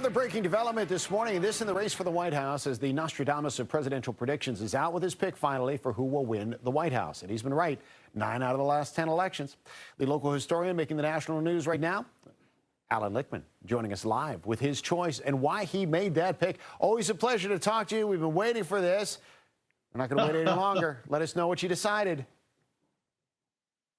The breaking development this morning, this in the race for the White House, as the Nostradamus of presidential predictions is out with his pick finally for who will win the White House. And he's been right 9 out of the last 10 elections. The local historian making the national news right now, Allan Lichtman, joining us live with his choice and why he made that pick. Always a pleasure to talk to you. We've been waiting for this. We're not going to wait any longer. Let us know what you decided.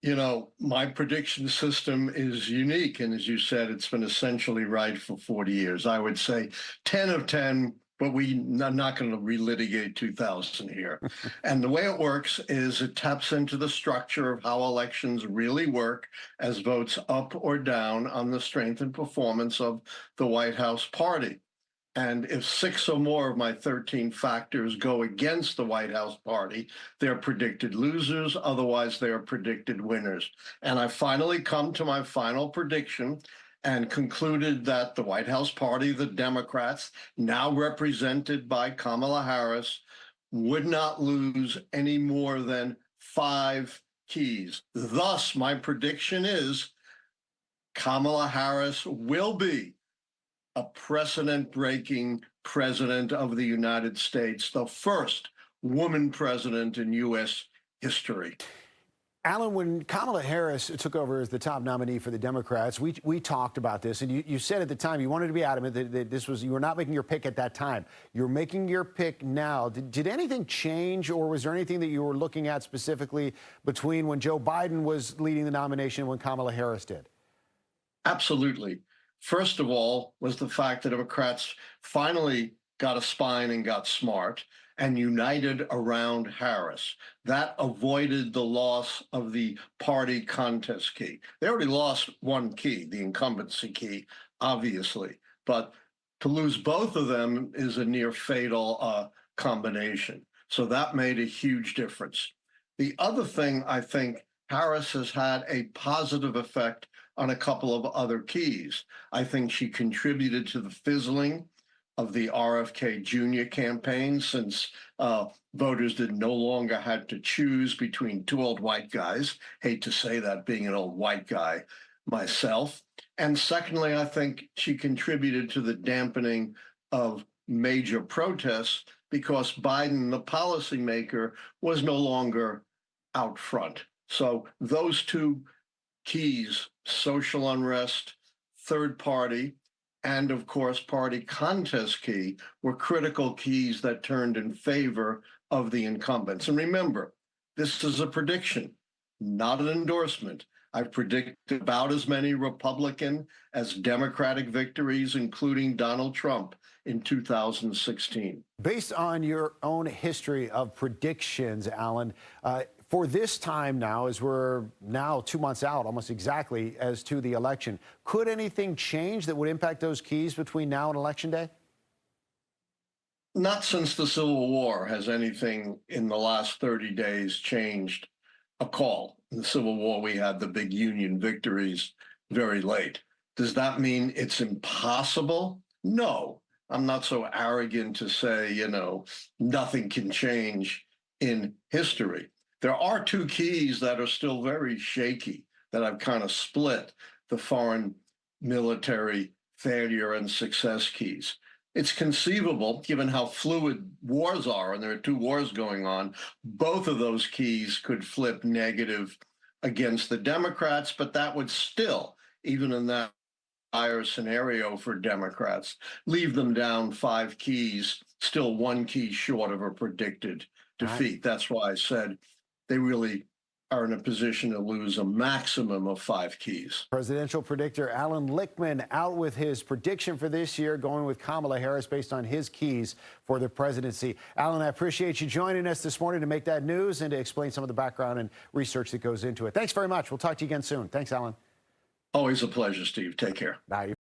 You know, my prediction system is unique. And as you said, it's been essentially right for 40 years. I would say 10 of 10, but we're not going to relitigate 2000 here. And the way it works is it taps into the structure of how elections really work as votes up or down on the strength and performance of the White House party. And if 6 or more of my 13 factors go against the White House party, they're predicted losers. Otherwise, they are predicted winners. And I finally come to my final prediction and concluded that the White House party, the Democrats, now represented by Kamala Harris, would not lose any more than 5 keys. Thus, my prediction is Kamala Harris will be a precedent-breaking president of the United States, the first woman president in U.S. history. Allan, when Kamala Harris took over as the top nominee for the Democrats, we talked about this, and you said at the time you wanted to be adamant that this was, you were not making your pick at that time. You're making your pick now. Did anything change, or was there anything that you were looking at specifically between when Joe Biden was leading the nomination and when Kamala Harris did? Absolutely. First of all, was the fact that Democrats finally got a spine and got smart and united around Harris. That avoided the loss of the party contest key. They already lost one key, the incumbency key, obviously, but to lose both of them is a near fatal combination. So that made a huge difference. The other thing, I think Harris has had a positive effect on a couple of other keys. I think she contributed to the fizzling of the RFK Jr. campaign, since voters no longer had to choose between 2 old white guys. Hate to say that, being an old white guy myself. And secondly, I think she contributed to the dampening of major protests because Biden, the policymaker, was no longer out front. So those 2 keys, social unrest, third party, and of course, party contest key, were critical keys that turned in favor of the incumbents. And remember, this is a prediction, not an endorsement. I've predicted about as many Republican as Democratic victories, including Donald Trump in 2016. Based on your own history of predictions, Allan, for this time now, as we're now 2 months out, almost exactly, as to the election, could anything change that would impact those keys between now and Election Day? Not since the Civil War has anything in the last 30 days changed a call. In the Civil War, we had the big Union victories very late. Does that mean it's impossible? No. I'm not so arrogant to say, you know, nothing can change in history. There are 2 keys that are still very shaky that I've kind of split: the foreign military failure and success keys. It's conceivable, given how fluid wars are, and there are 2 wars going on, both of those keys could flip negative against the Democrats, but that would still, even in that higher scenario for Democrats, leave them down 5 keys, still 1 key short of a predicted defeat. That's why I said they really are in a position to lose a maximum of 5 keys. Presidential predictor Allan Lichtman out with his prediction for this year, going with Kamala Harris based on his keys for the presidency. Allan, I appreciate you joining us this morning to make that news and to explain some of the background and research that goes into it. Thanks very much. We'll talk to you again soon. Thanks, Allan. Always a pleasure, Steve. Take care. Bye.